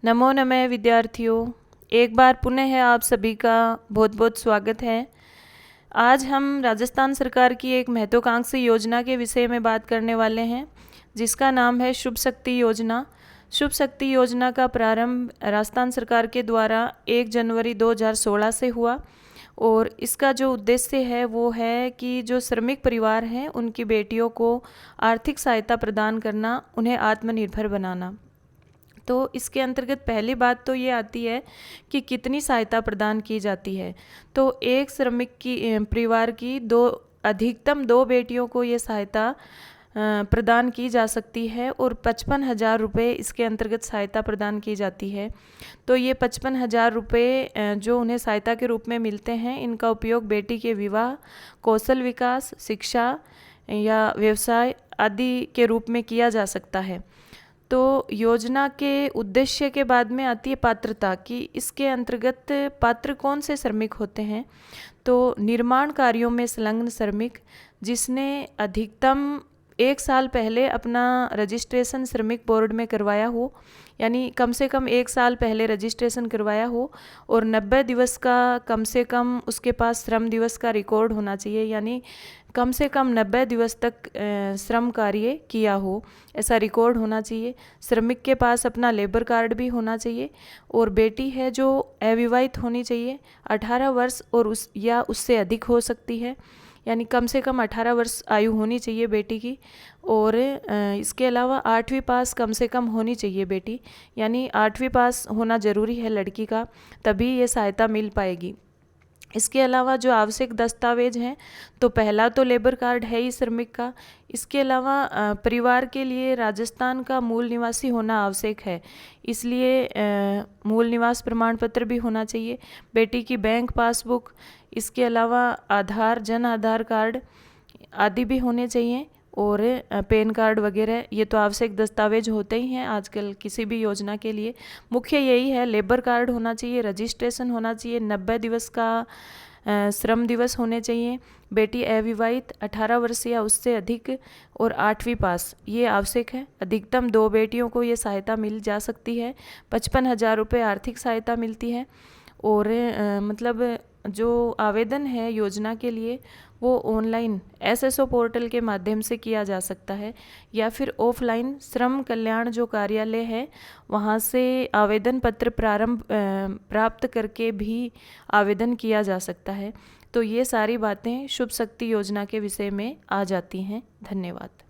नमो नमः विद्यार्थियों, एक बार पुनः है आप सभी का बहुत बहुत स्वागत है। आज हम राजस्थान सरकार की एक महत्वाकांक्षी योजना के विषय में बात करने वाले हैं, जिसका नाम है शुभ शक्ति योजना। शुभ शक्ति योजना का प्रारंभ राजस्थान सरकार के द्वारा 1 जनवरी 2016 से हुआ और इसका जो उद्देश्य है वो है कि जो श्रमिक परिवार हैं उनकी बेटियों को आर्थिक सहायता प्रदान करना, उन्हें आत्मनिर्भर बनाना। तो इसके अंतर्गत पहली बात तो ये आती है कि कितनी सहायता प्रदान की जाती है। तो एक श्रमिक की परिवार की अधिकतम 2 बेटियों को ये सहायता प्रदान की जा सकती है और 55,000 रुपये इसके अंतर्गत सहायता प्रदान की जाती है। तो ये 55,000 रुपये जो उन्हें सहायता के रूप में मिलते हैं, इनका उपयोग बेटी के विवाह, कौशल विकास, शिक्षा या व्यवसाय आदि के रूप में किया जा सकता है। तो योजना के उद्देश्य के बाद में आती है पात्रता, कि इसके अंतर्गत पात्र कौन से श्रमिक होते हैं। तो निर्माण कार्यों में संलग्न श्रमिक जिसने अधिकतम 1 साल पहले अपना रजिस्ट्रेशन श्रमिक बोर्ड में करवाया हो, यानी कम से कम 1 साल पहले रजिस्ट्रेशन करवाया हो और 90 दिवस का कम से कम उसके पास श्रम दिवस का रिकॉर्ड होना चाहिए, यानी कम से कम 90 दिवस तक श्रम कार्य किया हो, ऐसा रिकॉर्ड होना चाहिए। श्रमिक के पास अपना लेबर कार्ड भी होना चाहिए और बेटी है जो अविवाहित होनी चाहिए, 18 वर्ष और उससे अधिक हो सकती है, यानी कम से कम 18 वर्ष आयु होनी चाहिए बेटी की। और इसके अलावा 8वीं पास कम से कम होनी चाहिए बेटी, यानी 8वीं पास होना ज़रूरी है लड़की का, तभी ये सहायता मिल पाएगी। इसके अलावा जो आवश्यक दस्तावेज हैं, तो पहला तो लेबर कार्ड है ही श्रमिक का। इसके अलावा परिवार के लिए राजस्थान का मूल निवासी होना आवश्यक है, इसलिए मूल निवास प्रमाण पत्र भी होना चाहिए, बेटी की बैंक पासबुक, इसके अलावा आधार, जन आधार कार्ड आदि भी होने चाहिए और पैन कार्ड वगैरह, ये तो आवश्यक दस्तावेज होते ही हैं आजकल किसी भी योजना के लिए। मुख्य यही है, लेबर कार्ड होना चाहिए, रजिस्ट्रेशन होना चाहिए, 90 दिवस का श्रम दिवस होने चाहिए, बेटी अविवाहित, 18 वर्ष या उससे अधिक और 8वीं पास, ये आवश्यक है। अधिकतम 2 बेटियों को ये सहायता मिल जा सकती है। 55,000 रुपये आर्थिक सहायता मिलती है और मतलब जो आवेदन है योजना के लिए वो ऑनलाइन SSO पोर्टल के माध्यम से किया जा सकता है या फिर ऑफलाइन श्रम कल्याण जो कार्यालय है वहाँ से आवेदन पत्र प्राप्त करके भी आवेदन किया जा सकता है। तो ये सारी बातें शुभ शक्ति योजना के विषय में आ जाती हैं। धन्यवाद।